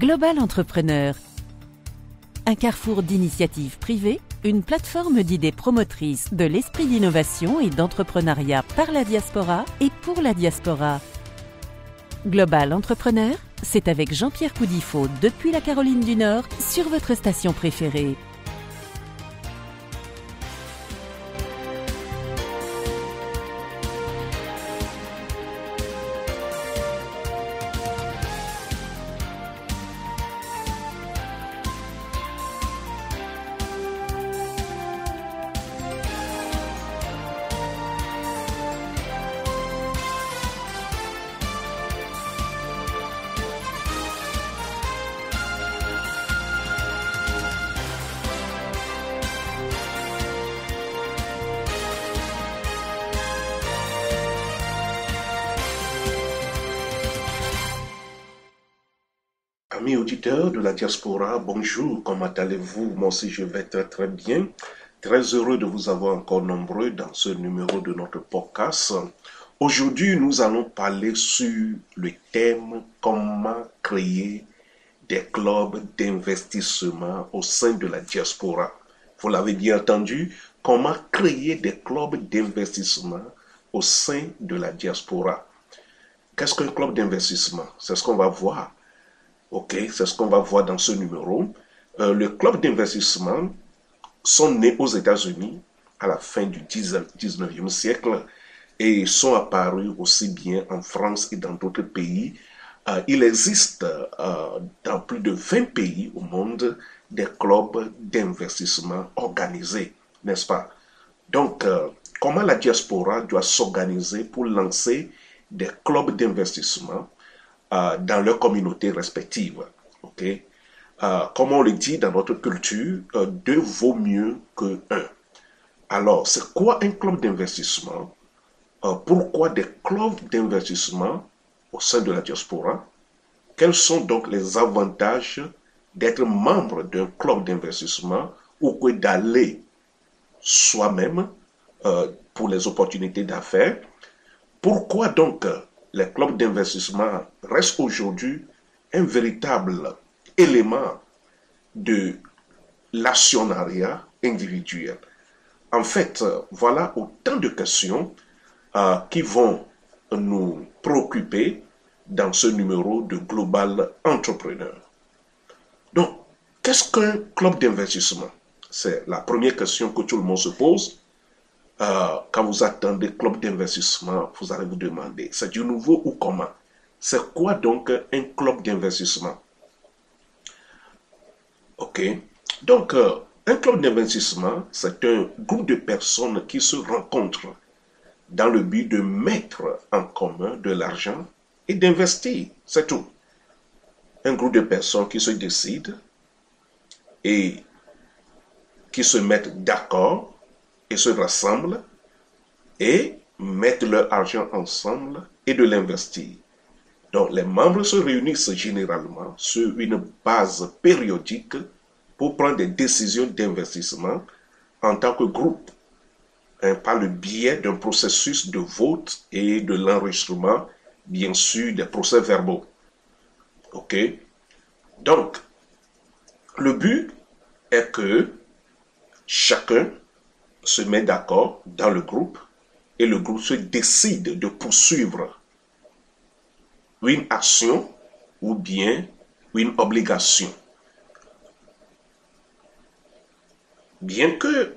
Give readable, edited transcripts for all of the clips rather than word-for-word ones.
Global Entrepreneur. Un carrefour d'initiatives privées, une plateforme d'idées promotrices de l'esprit d'innovation et d'entrepreneuriat par la diaspora et pour la diaspora. Global Entrepreneur, c'est avec Jean-Pierre Coudifot depuis la Caroline du Nord sur votre station préférée. Amis auditeurs de la diaspora, bonjour, comment allez-vous? Moi aussi je vais très très bien. Très heureux de vous avoir encore nombreux dans ce numéro de notre podcast. Aujourd'hui, nous allons parler sur le thème comment créer des clubs d'investissement au sein de la diaspora. Vous l'avez bien entendu, comment créer des clubs d'investissement au sein de la diaspora. Qu'est-ce qu'un club d'investissement? C'est ce qu'on va voir. Ok, c'est ce qu'on va voir dans ce numéro. Le club d'investissement sont nés aux États-Unis à la fin du 19e siècle et sont apparus aussi bien en France et dans d'autres pays. Il existe dans plus de 20 pays au monde des clubs d'investissement organisés, n'est-ce pas? Donc, comment la diaspora doit s'organiser pour lancer des clubs d'investissement dans leur communauté respective. Okay? Comme on le dit dans notre culture, deux vaut mieux que un. Alors, c'est quoi un club d'investissement? Pourquoi des clubs d'investissement au sein de la diaspora? Quels sont donc les avantages d'être membre d'un club d'investissement ou que d'aller soi-même pour les opportunités d'affaires? Pourquoi donc les clubs d'investissement restent aujourd'hui un véritable élément de l'actionnariat individuel? En fait, voilà autant de questions qui vont nous préoccuper dans ce numéro de Global Entrepreneur. Donc, qu'est-ce qu'un club d'investissement? C'est la première question que tout le monde se pose. Quand vous attendez club d'investissement, vous allez vous demander, c'est du nouveau ou comment? C'est quoi donc un club d'investissement? Ok. Donc, un club d'investissement, c'est un groupe de personnes qui se rencontrent dans le but de mettre en commun de l'argent et d'investir. C'est tout. Un groupe de personnes qui se décident et qui se mettent d'accord et se rassemblent et mettent leur argent ensemble et de l'investir. Donc, les membres se réunissent généralement sur une base périodique pour prendre des décisions d'investissement en tant que groupe, par le biais d'un processus de vote et de l'enregistrement, bien sûr, des procès-verbaux. OK? Donc, le but est que chacun se met d'accord dans le groupe et le groupe se décide de poursuivre une action ou bien une obligation. Bien que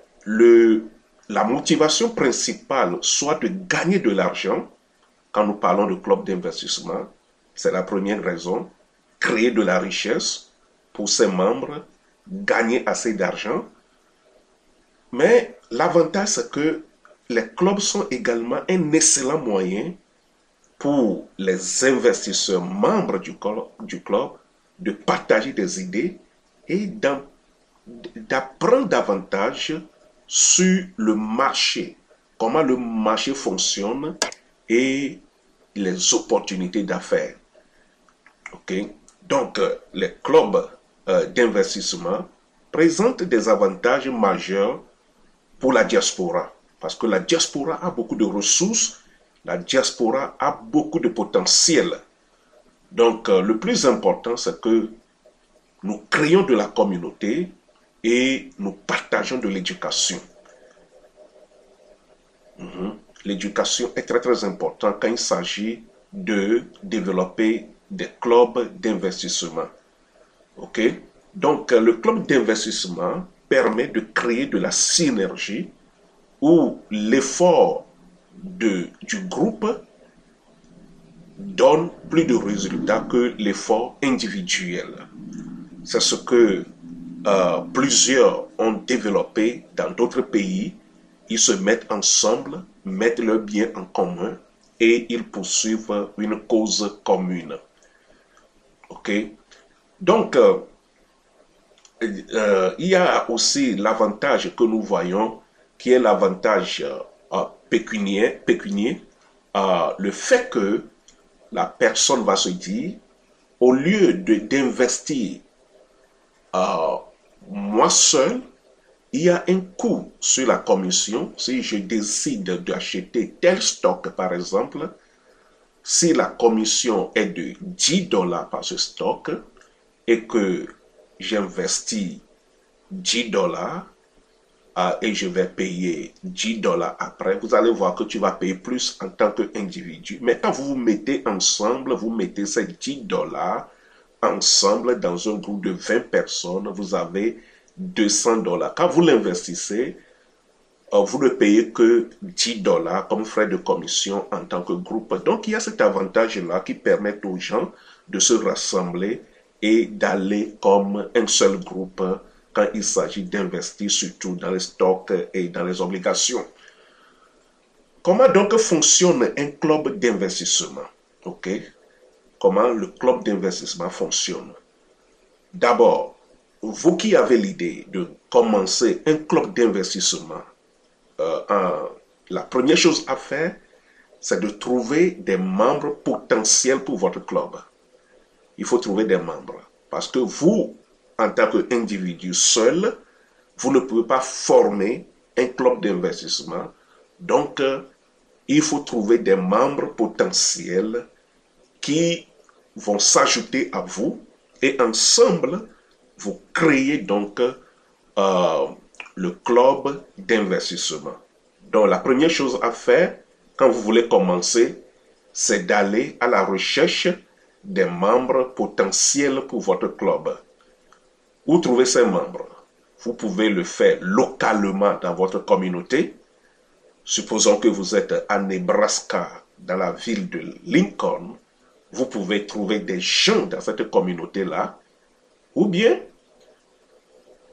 la motivation principale soit de gagner de l'argent, quand nous parlons de club d'investissement, c'est la première raison, créer de la richesse pour ses membres, gagner assez d'argent. Mais l'avantage, c'est que les clubs sont également un excellent moyen pour les investisseurs membres du club de partager des idées et d'apprendre davantage sur le marché, comment le marché fonctionne et les opportunités d'affaires. Okay? Donc, les clubs d'investissement présentent des avantages majeurs pour la diaspora. Parce que la diaspora a beaucoup de ressources, la diaspora a beaucoup de potentiel. Donc, le plus important, c'est que nous créons de la communauté et nous partageons de l'éducation. L'éducation est très très importante quand il s'agit de développer des clubs d'investissement. Ok? Donc, le club d'investissement permet de créer de la synergie où l'effort du groupe donne plus de résultats que l'effort individuel. C'est ce que plusieurs ont développé dans d'autres pays. Ils se mettent ensemble, mettent leurs biens en commun et ils poursuivent une cause commune. Ok? Donc, il y a aussi l'avantage que nous voyons, qui est l'avantage pécuniaire, le fait que la personne va se dire, au lieu d'investir moi seul, il y a un coût sur la commission. Si je décide d'acheter tel stock, par exemple, si la commission est de $10 par ce stock et que j'investis $10 et je vais payer $10 après, vous allez voir que tu vas payer plus en tant qu'individu. Mais quand vous vous mettez ensemble, vous mettez ces $10 ensemble dans un groupe de 20 personnes, vous avez $200. Quand vous l'investissez, vous ne payez que $10 comme frais de commission en tant que groupe. Donc, il y a cet avantage-là qui permet aux gens de se rassembler et d'aller comme un seul groupe quand il s'agit d'investir surtout dans les stocks et dans les obligations. Comment donc fonctionne un club d'investissement? Ok? Comment le club d'investissement fonctionne? D'abord, vous qui avez l'idée de commencer un club d'investissement, la première chose à faire, c'est de trouver des membres potentiels pour votre club. Il faut trouver des membres. Parce que vous, en tant qu'individu seul, vous ne pouvez pas former un club d'investissement. Donc, il faut trouver des membres potentiels qui vont s'ajouter à vous et ensemble, vous créez donc le club d'investissement. Donc, la première chose à faire quand vous voulez commencer, c'est d'aller à la recherche des membres potentiels pour votre club. Où trouver ces membres? Vous pouvez le faire localement dans votre communauté. Supposons que vous êtes à Nebraska, dans la ville de Lincoln. Vous pouvez trouver des gens dans cette communauté-là. Ou bien,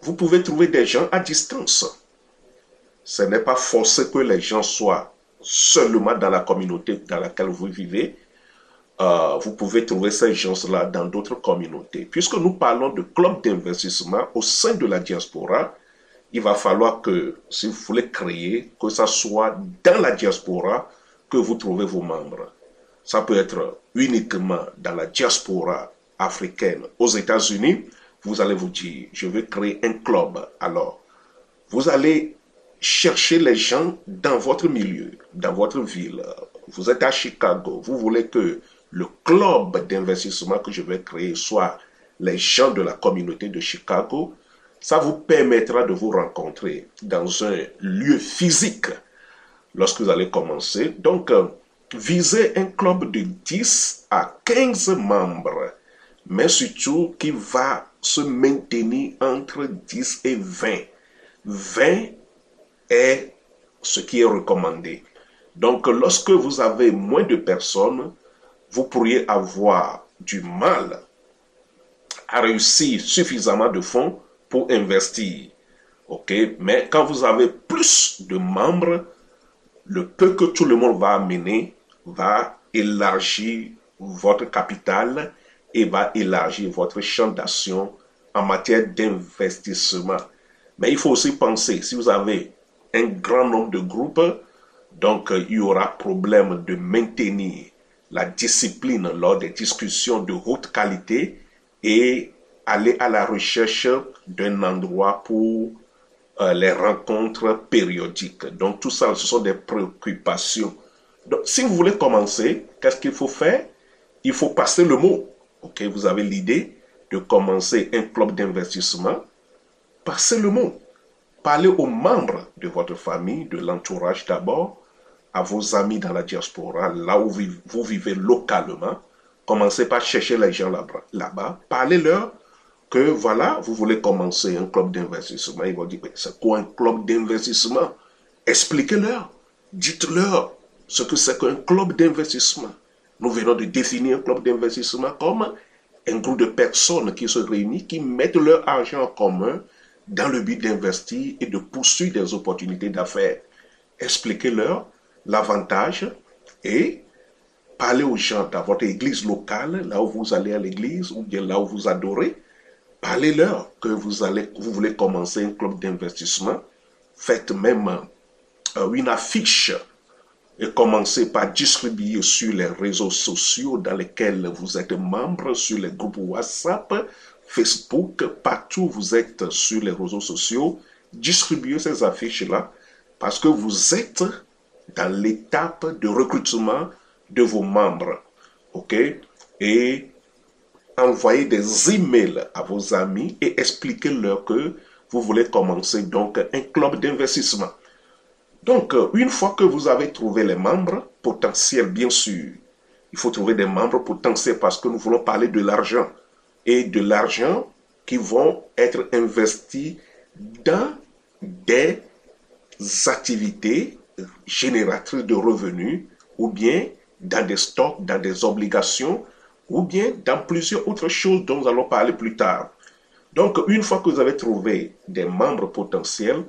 vous pouvez trouver des gens à distance. Ce n'est pas forcé que les gens soient seulement dans la communauté dans laquelle vous vivez. Vous pouvez trouver ces gens-là dans d'autres communautés. Puisque nous parlons de club d'investissement au sein de la diaspora, il va falloir que, si vous voulez créer, que ça soit dans la diaspora que vous trouvez vos membres. Ça peut être uniquement dans la diaspora africaine aux États-Unis. Vous allez vous dire, je veux créer un club. Alors, vous allez chercher les gens dans votre milieu, dans votre ville. Vous êtes à Chicago. Vous voulez que le club d'investissement que je vais créer soit les gens de la communauté de Chicago. Ça vous permettra de vous rencontrer dans un lieu physique lorsque vous allez commencer. Donc, visez un club de 10 à 15 membres, mais surtout qui va se maintenir entre 10 et 20. 20 est ce qui est recommandé. Donc, lorsque vous avez moins de personnes, vous pourriez avoir du mal à réussir suffisamment de fonds pour investir. Ok? Mais quand vous avez plus de membres, le peu que tout le monde va amener va élargir votre capital et va élargir votre champ d'action en matière d'investissement. Mais il faut aussi penser, si vous avez un grand nombre de groupes, donc il y aura problème de maintenir la discipline lors des discussions de haute qualité et aller à la recherche d'un endroit pour les rencontres périodiques. Donc tout ça, ce sont des préoccupations. Donc si vous voulez commencer, qu'est-ce qu'il faut faire? Il faut passer le mot. Ok, vous avez l'idée de commencer un club d'investissement, passez le mot. Parlez aux membres de votre famille, de l'entourage d'abord, à vos amis dans la diaspora, là où vous vivez localement. Commencez par chercher les gens là-bas. Parlez-leur que voilà, vous voulez commencer un club d'investissement. Ils vont dire, c'est quoi un club d'investissement? Expliquez-leur. Dites-leur ce que c'est qu'un club d'investissement. Nous venons de définir un club d'investissement comme un groupe de personnes qui se réunissent, qui mettent leur argent en commun dans le but d'investir et de poursuivre des opportunités d'affaires. Expliquez-leur l'avantage et parlez aux gens dans votre église locale, là où vous allez à l'église ou bien là où vous adorez. Parlez-leur que vous voulez commencer un club d'investissement. Faites même une affiche et commencez par distribuer sur les réseaux sociaux dans lesquels vous êtes membre, sur les groupes WhatsApp, Facebook, partout où vous êtes sur les réseaux sociaux. Distribuez ces affiches-là parce que vous êtes dans l'étape de recrutement de vos membres. OK? Et envoyez des emails à vos amis et expliquez-leur que vous voulez commencer donc un club d'investissement. Donc, une fois que vous avez trouvé les membres potentiels, bien sûr, il faut trouver des membres potentiels parce que nous voulons parler de l'argent et de l'argent qui vont être investis dans des activités génératrices de revenus ou bien dans des stocks, dans des obligations ou bien dans plusieurs autres choses dont nous allons parler plus tard. Donc, une fois que vous avez trouvé des membres potentiels,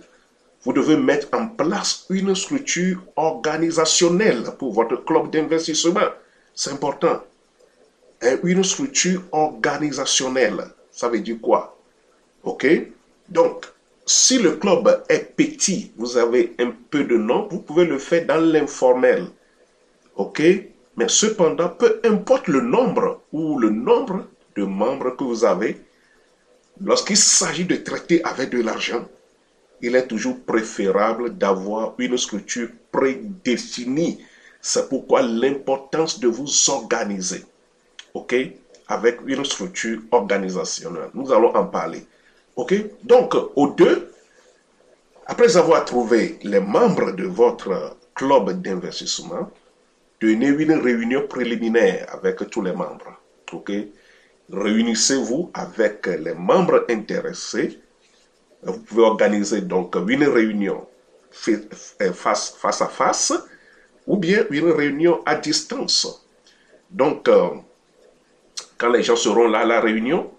vous devez mettre en place une structure organisationnelle pour votre club d'investissement. C'est important. Une structure organisationnelle, ça veut dire quoi? OK? Donc, si le club est petit, vous avez un peu de nom, vous pouvez le faire dans l'informel. OK? Mais cependant, peu importe le nombre ou le nombre de membres que vous avez, lorsqu'il s'agit de traiter avec de l'argent, il est toujours préférable d'avoir une structure prédéfinie. C'est pourquoi l'importance de vous organiser, OK, avec une structure organisationnelle. Nous allons en parler, OK. Donc, aux deux, après avoir trouvé les membres de votre club d'investissement, tenez une réunion préliminaire avec tous les membres, OK. Réunissez-vous avec les membres intéressés. Vous pouvez organiser donc une réunion face à face ou bien une réunion à distance. Donc, quand les gens seront là à la réunion,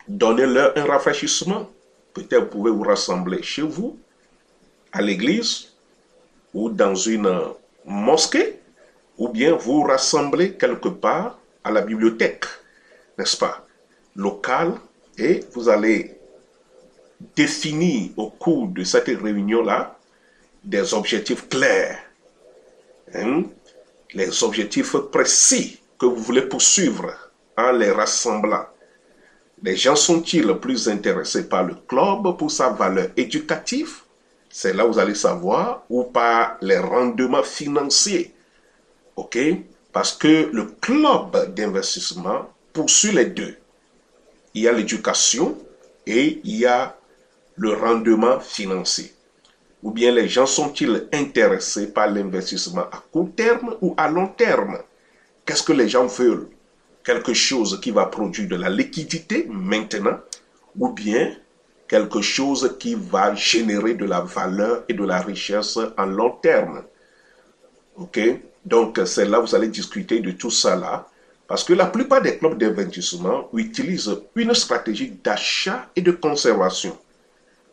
donnez-leur un rafraîchissement. Peut-être vous pouvez vous rassembler chez vous, à l'église ou dans une mosquée, ou bien vous rassembler quelque part à la bibliothèque, n'est-ce pas, locale, et vous allez définir au cours de cette réunion-là des objectifs clairs, les objectifs précis que vous voulez poursuivre en les rassemblant. Les gens sont-ils plus intéressés par le club pour sa valeur éducative? C'est là où vous allez savoir, ou par les rendements financiers. OK? Parce que le club d'investissement poursuit les deux. Il y a l'éducation et il y a le rendement financier. Ou bien les gens sont-ils intéressés par l'investissement à court terme ou à long terme? Qu'est-ce que les gens veulent? Quelque chose qui va produire de la liquidité maintenant ou bien quelque chose qui va générer de la valeur et de la richesse en long terme. OK? Donc, c'est là où vous allez discuter de tout ça là. Parce que la plupart des clubs d'investissement utilisent une stratégie d'achat et de conservation.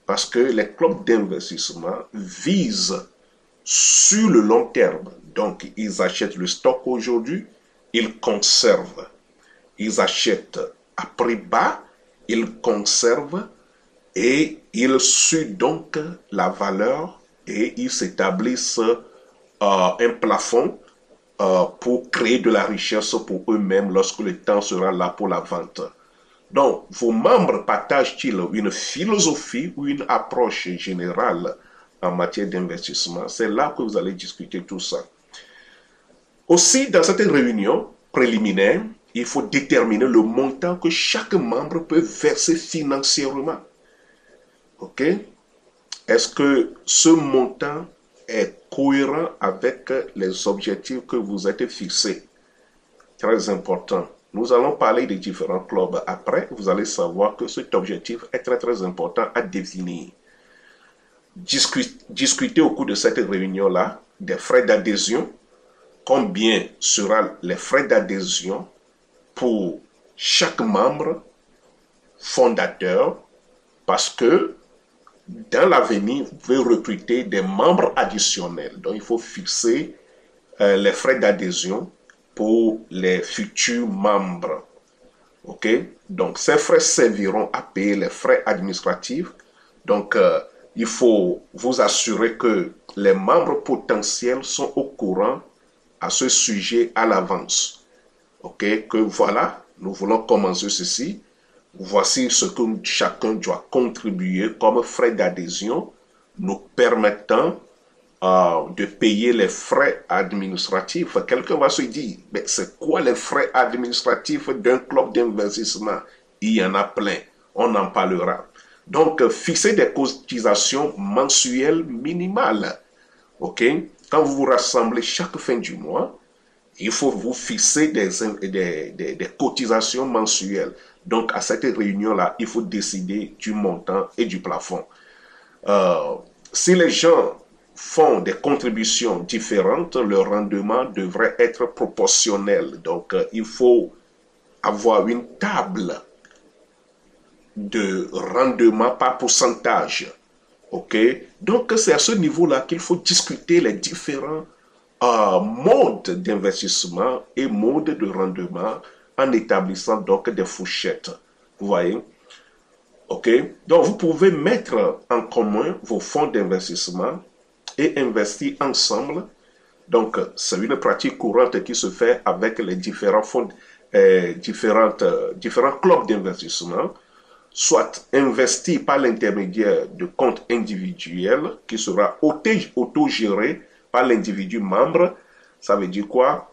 Parce que les clubs d'investissement visent sur le long terme. Donc, ils achètent le stock aujourd'hui, ils conservent. Ils achètent à prix bas, ils conservent et ils suivent donc la valeur et ils s'établissent un plafond pour créer de la richesse pour eux-mêmes lorsque le temps sera là pour la vente. Donc, vos membres partagent-ils une philosophie ou une approche générale en matière d'investissement? C'est là que vous allez discuter tout ça. Aussi, dans cette réunion préliminaire, il faut déterminer le montant que chaque membre peut verser financièrement. OK? Est-ce que ce montant est cohérent avec les objectifs que vous êtes fixés? Très important. Nous allons parler des différents clubs. Après, vous allez savoir que cet objectif est très important à définir. Discuter au cours de cette réunion-là des frais d'adhésion. Combien seront les frais d'adhésion pour chaque membre fondateur? Parce que dans l'avenir, vous pouvez recruter des membres additionnels. Donc, il faut fixer les frais d'adhésion pour les futurs membres. OK? Donc, ces frais serviront à payer les frais administratifs. Donc, il faut vous assurer que les membres potentiels sont au courant à ce sujet à l'avance. OK? Que voilà, nous voulons commencer ceci. Voici ce que chacun doit contribuer comme frais d'adhésion, nous permettant de payer les frais administratifs. Quelqu'un va se dire, mais c'est quoi les frais administratifs d'un club d'investissement? Il y en a plein, on en parlera. Donc, fixez des cotisations mensuelles minimales. OK? Quand vous vous rassemblez chaque fin du mois, il faut vous fixer des cotisations mensuelles. Donc, à cette réunion-là, il faut décider du montant et du plafond. Si les gens font des contributions différentes, le rendement devrait être proportionnel. Donc, il faut avoir une table de rendement par pourcentage. OK? Donc, c'est à ce niveau-là qu'il faut discuter les différents modes d'investissement et modes de rendement en établissant donc des fourchettes. Vous voyez? OK? Donc, vous pouvez mettre en commun vos fonds d'investissement et investir ensemble. Donc, c'est une pratique courante qui se fait avec les différents fonds, différents clubs d'investissement, soit investir par l'intermédiaire de comptes individuels qui sera auto-géré par l'individu membre. Ça veut dire quoi?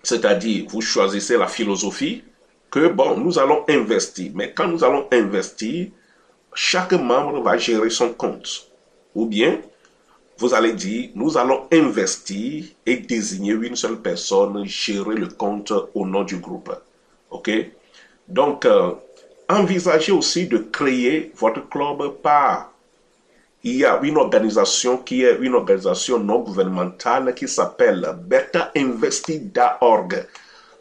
C'est-à-dire, vous choisissez la philosophie que, bon, nous allons investir. Mais quand nous allons investir, chaque membre va gérer son compte. Ou bien, vous allez dire, nous allons investir et désigner une seule personne, gérer le compte au nom du groupe. OK? Donc, envisagez aussi de créer votre club par... Il y a une organisation qui est une organisation non gouvernementale qui s'appelle betainvesti.org.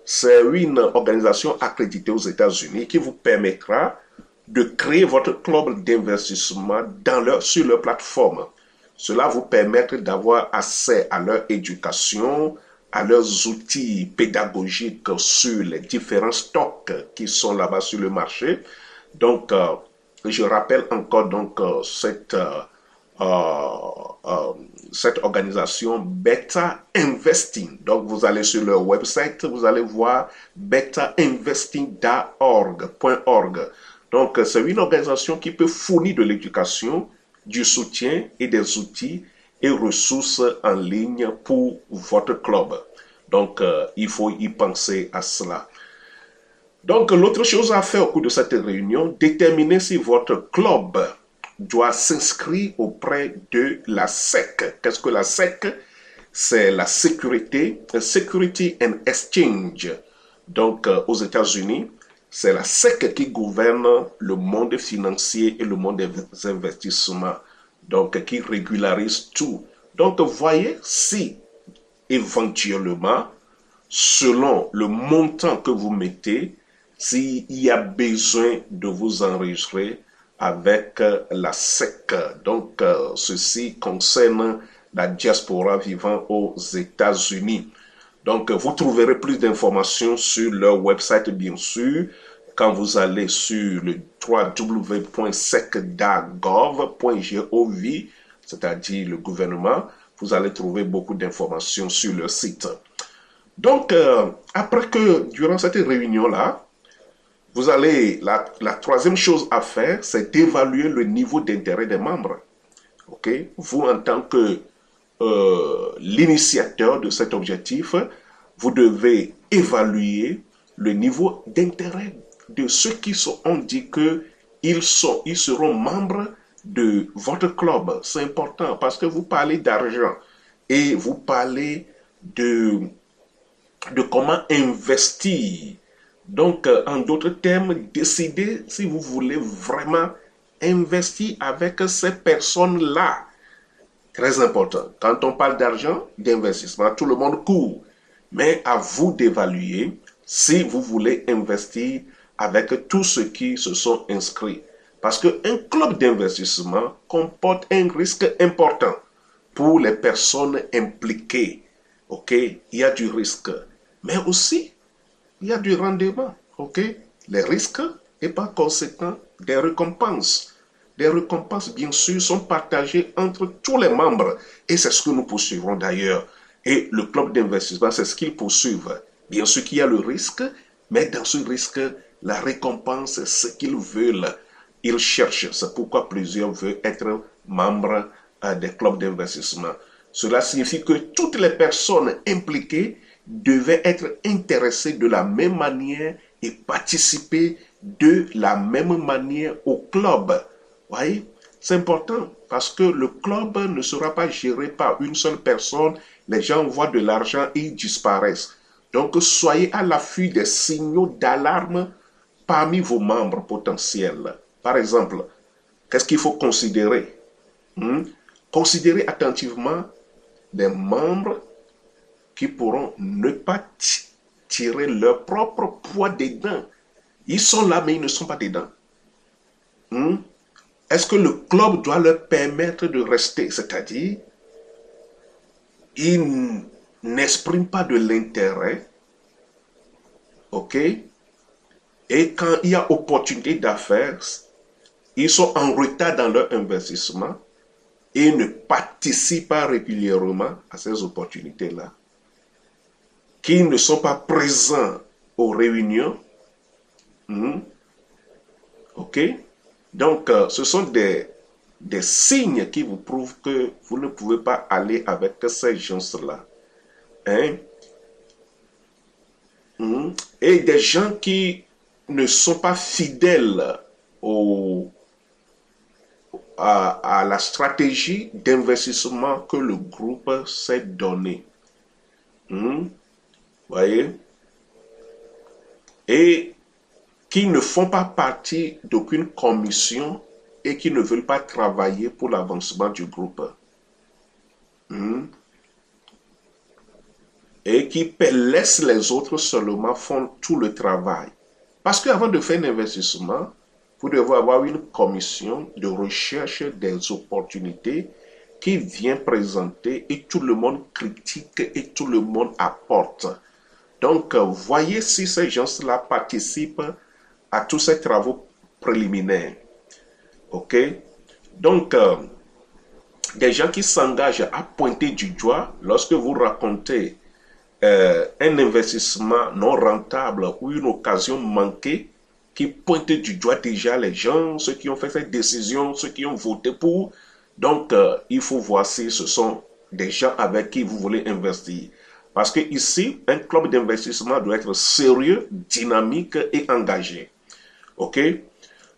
C'est une organisation accréditée aux États-Unis qui vous permettra de créer votre club d'investissement sur leur plateforme. Cela vous permettra d'avoir accès à leur éducation, à leurs outils pédagogiques sur les différents stocks qui sont là-bas sur le marché. Donc, je rappelle encore donc cette organisation Beta Investing. Donc, vous allez sur leur website, vous allez voir betainvesting.org. Donc, c'est une organisation qui peut fournir de l'éducation, du soutien et des outils et ressources en ligne pour votre club. Donc, il faut y penser à cela. Donc, l'autre chose à faire au cours de cette réunion, déterminer si votre club doit s'inscrire auprès de la SEC. Qu'est-ce que la SEC? C'est la Security and Exchange. Donc, aux États-Unis, c'est la SEC qui gouverne le monde financier et le monde des investissements. Donc, qui régularise tout. Donc, voyez si, éventuellement, selon le montant que vous mettez, s'il y a besoin de vous enregistrer avec la SEC. Donc, ceci concerne la diaspora vivant aux États-Unis. Donc, vous trouverez plus d'informations sur leur website, bien sûr, quand vous allez sur le www.sec.gov.gov, c'est-à-dire le gouvernement, vous allez trouver beaucoup d'informations sur leur site. Donc, après que, durant cette réunion-là, vous allez, la troisième chose à faire, c'est d'évaluer le niveau d'intérêt des membres. OK? Vous, en tant que l'initiateur de cet objectif, vous devez évaluer le niveau d'intérêt de ceux qui ont dit qu'ils seront membres de votre club. C'est important parce que vous parlez d'argent et vous parlez de comment investir. Donc, en d'autres termes, décidez si vous voulez vraiment investir avec ces personnes-là. Très important. Quand on parle d'argent, d'investissement, tout le monde court. Mais à vous d'évaluer si vous voulez investir avec tous ceux qui se sont inscrits. Parce qu'un club d'investissement comporte un risque important pour les personnes impliquées. OK? Il y a du risque. Mais aussi, il y a du rendement. OK? Les risques et par conséquent, des récompenses. Les récompenses, bien sûr, sont partagées entre tous les membres. Et c'est ce que nous poursuivrons d'ailleurs. Et le club d'investissement, c'est ce qu'ils poursuivent. Bien sûr qu'il y a le risque, mais dans ce risque, la récompense, c'est ce qu'ils veulent. Ils cherchent. C'est pourquoi plusieurs veulent être membres des clubs d'investissement. Cela signifie que toutes les personnes impliquées devaient être intéressées de la même manière et participer de la même manière au club. Vous voyez, c'est important parce que le club ne sera pas géré par une seule personne. Les gens voient de l'argent et ils disparaissent. Donc, soyez à l'affût des signaux d'alarme parmi vos membres potentiels. Par exemple, qu'est-ce qu'il faut considérer? Considérez attentivement des membres qui pourront ne pas tirer leur propre poids dedans. Ils sont là, mais ils ne sont pas dedans. Est-ce que le club doit leur permettre de rester? C'est-à-dire, ils n'expriment pas de l'intérêt. OK? Et quand il y a opportunité d'affaires, ils sont en retard dans leur investissement et ne participent pas régulièrement à ces opportunités-là. Qu'ils ne sont pas présents aux réunions. OK? Donc, ce sont des signes qui vous prouvent que vous ne pouvez pas aller avec ces gens-là. Hein? Et des gens qui ne sont pas fidèles à la stratégie d'investissement que le groupe s'est donné. Voyez? Et qui ne font pas partie d'aucune commission et qui ne veulent pas travailler pour l'avancement du groupe. Et qui laissent les autres seulement font tout le travail. Parce qu'avant de faire un investissement, vous devez avoir une commission de recherche des opportunités qui vient présenter et tout le monde critique et tout le monde apporte. Donc, voyez si ces gens-là participent à tous ces travaux préliminaires. OK? Donc, des gens qui s'engagent à pointer du doigt lorsque vous racontez un investissement non rentable ou une occasion manquée, qui pointent du doigt déjà les gens, ceux qui ont fait cette décision, ceux qui ont voté pour. Donc, il faut voir si ce sont des gens avec qui vous voulez investir. Parce que ici, un club d'investissement doit être sérieux, dynamique et engagé. OK?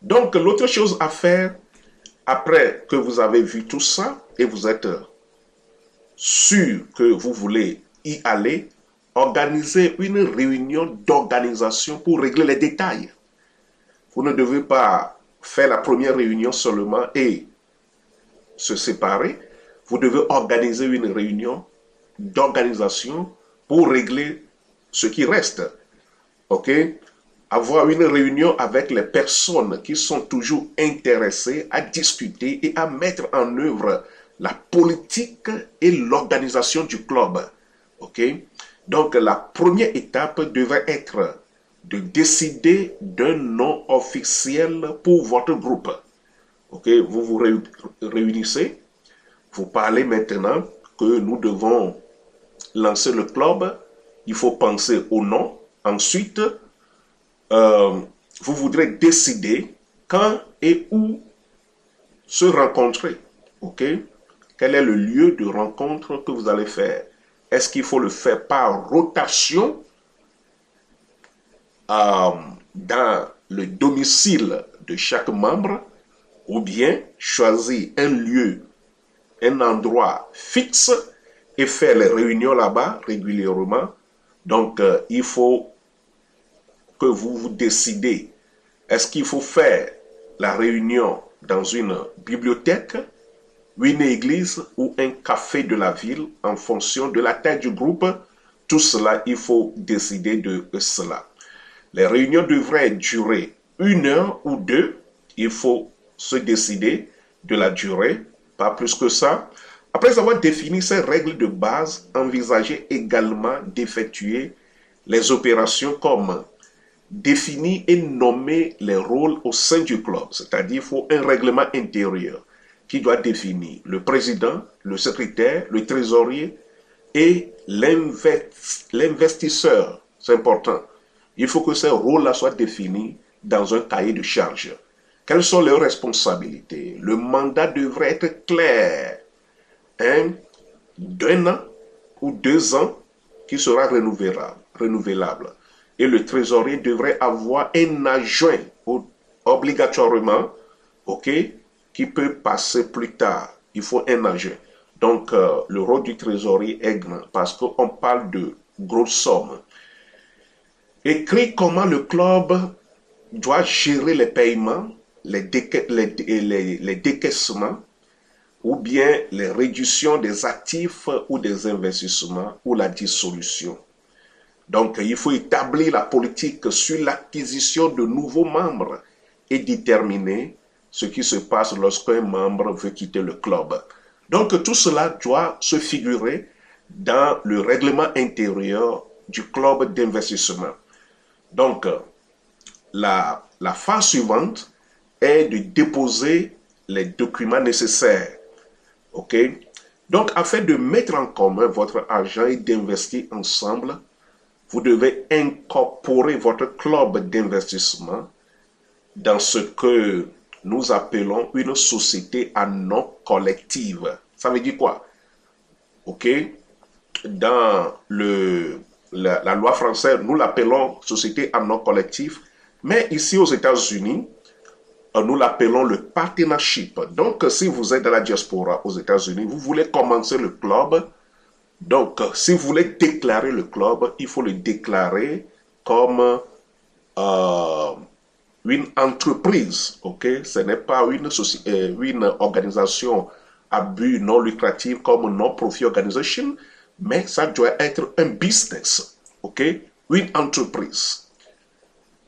Donc, l'autre chose à faire, après que vous avez vu tout ça et vous êtes sûr que vous voulez y aller, organisez une réunion d'organisation pour régler les détails. Vous ne devez pas faire la première réunion seulement et se séparer. Vous devez organiser une réunion d'organisation pour régler ce qui reste. OK? Avoir une réunion avec les personnes qui sont toujours intéressées à discuter et à mettre en œuvre la politique et l'organisation du club. OK? Donc, la première étape devrait être de décider d'un nom officiel pour votre groupe. OK? Vous vous réunissez. Vous parlez maintenant que nous devons lancer le club. Il faut penser au nom. Ensuite, vous voudrez décider quand et où se rencontrer. OK? Quel est le lieu de rencontre que vous allez faire? Est-ce qu'il faut le faire par rotation dans le domicile de chaque membre, ou bien choisir un lieu, un endroit fixe et faire les réunions là-bas régulièrement. Donc, il faut que vous vous décidez. Est-ce qu'il faut faire la réunion dans une bibliothèque, une église ou un café de la ville en fonction de la taille du groupe? Tout cela, il faut décider de cela. Les réunions devraient durer 1 heure ou 2. Il faut se décider de la durée, pas plus que ça. Après avoir défini ces règles de base, envisagez également d'effectuer les opérations comme définir et nommer les rôles au sein du club. C'est-à-dire qu'il faut un règlement intérieur qui doit définir le président, le secrétaire, le trésorier et l'investisseur. C'est important. Il faut que ces rôles-là soient définis dans un cahier de charge. Quelles sont leurs responsabilités? Le mandat devrait être clair. D'1 an ou 2 ans qui sera renouvelable. Et le trésorier devrait avoir un adjoint obligatoirement, ok, qui peut passer plus tard. Il faut un adjoint. Donc, le rôle du trésorier est grand parce qu'on parle de grosses sommes. Écrit comment le club doit gérer les paiements, les décaissements, ou bien les réductions des actifs ou des investissements ou la dissolution. Donc, il faut établir la politique sur l'acquisition de nouveaux membres et déterminer ce qui se passe lorsqu'un membre veut quitter le club. Donc, tout cela doit se figurer dans le règlement intérieur du club d'investissement. Donc, la phase suivante est de déposer les documents nécessaires. OK? Donc, afin de mettre en commun votre argent et d'investir ensemble, vous devez incorporer votre club d'investissement dans ce que nous appelons une société à nom collective. Ça veut dire quoi? OK? Dans la loi française, nous l'appelons société à nom collectif, mais ici aux États-Unis, nous l'appelons le partnership. Donc, si vous êtes dans la diaspora aux États-Unis, vous voulez commencer le club. Donc, si vous voulez déclarer le club, il faut le déclarer comme une entreprise. Ok, ce n'est pas une organisation à but non lucratif comme non-profit organization, mais ça doit être un business. Ok, une entreprise,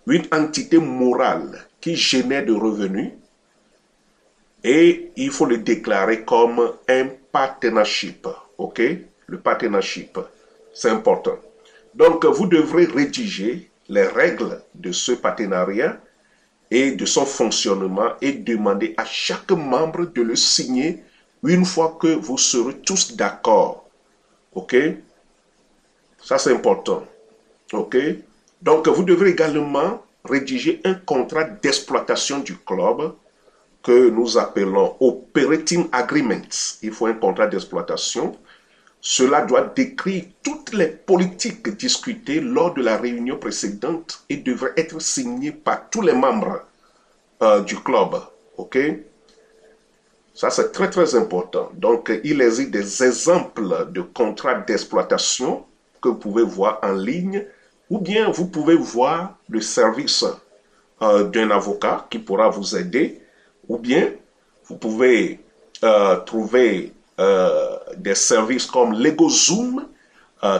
une entité morale qui génère de revenus, et il faut le déclarer comme un partnership. Ok, le partnership, c'est important. Donc, vous devrez rédiger les règles de ce partenariat et de son fonctionnement et demander à chaque membre de le signer une fois que vous serez tous d'accord. Ok, ça c'est important. Ok, donc vous devrez également rédiger un contrat d'exploitation du club que nous appelons Operating Agreement. Il faut un contrat d'exploitation. Cela doit décrire toutes les politiques discutées lors de la réunion précédente et devrait être signé par tous les membres du club. Ok? Ça, c'est très, très important. Donc, il existe des exemples de contrats d'exploitation que vous pouvez voir en ligne, ou bien vous pouvez voir le service d'un avocat qui pourra vous aider, ou bien vous pouvez trouver des services comme LegoZoom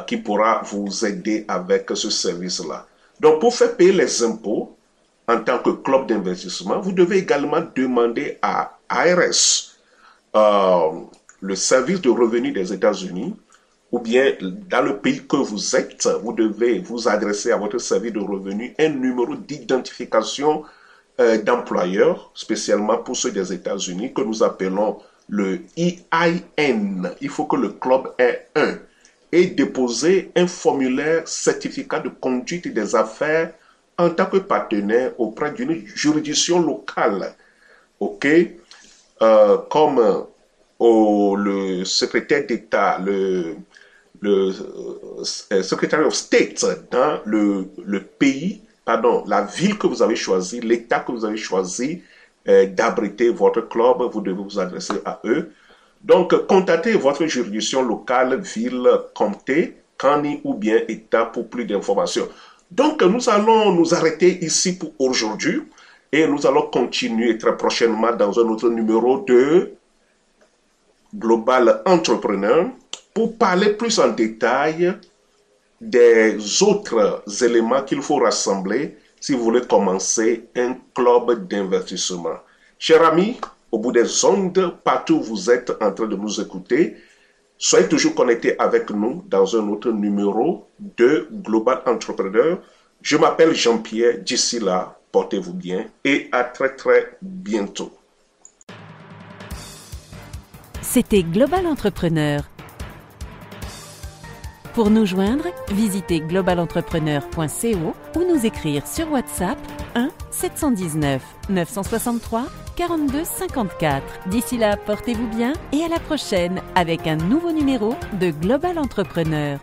qui pourra vous aider avec ce service-là. Donc, pour faire payer les impôts en tant que club d'investissement, vous devez également demander à ARS, le service de revenus des États-Unis, ou bien dans le pays que vous êtes, vous devez vous adresser à votre service de revenus un numéro d'identification d'employeur, spécialement pour ceux des États-Unis, que nous appelons le EIN. Il faut que le club ait un. Et déposer un formulaire certificat de conduite des affaires en tant que partenaire auprès d'une juridiction locale. OK? Comme le secrétaire d'État, le Secretary of State dans le pays la ville que vous avez choisie, l'État que vous avez choisi d'abriter votre club, vous devez vous adresser à eux. Donc, contactez votre juridiction locale, ville, comté, CANI ou bien État pour plus d'informations. Donc, nous allons nous arrêter ici pour aujourd'hui et nous allons continuer très prochainement dans un autre numéro de Global Entrepreneur pour parler plus en détail des autres éléments qu'il faut rassembler si vous voulez commencer un club d'investissement. Chers amis, au bout des ondes, partout où vous êtes en train de nous écouter, soyez toujours connectés avec nous dans un autre numéro de Global Entrepreneur. Je m'appelle Jean-Pierre. D'ici là, portez-vous bien et à très très bientôt. C'était Global Entrepreneur. Pour nous joindre, visitez globalentrepreneur.co ou nous écrire sur WhatsApp 1 719 963 42 54. D'ici là, portez-vous bien et à la prochaine avec un nouveau numéro de Global Entrepreneur.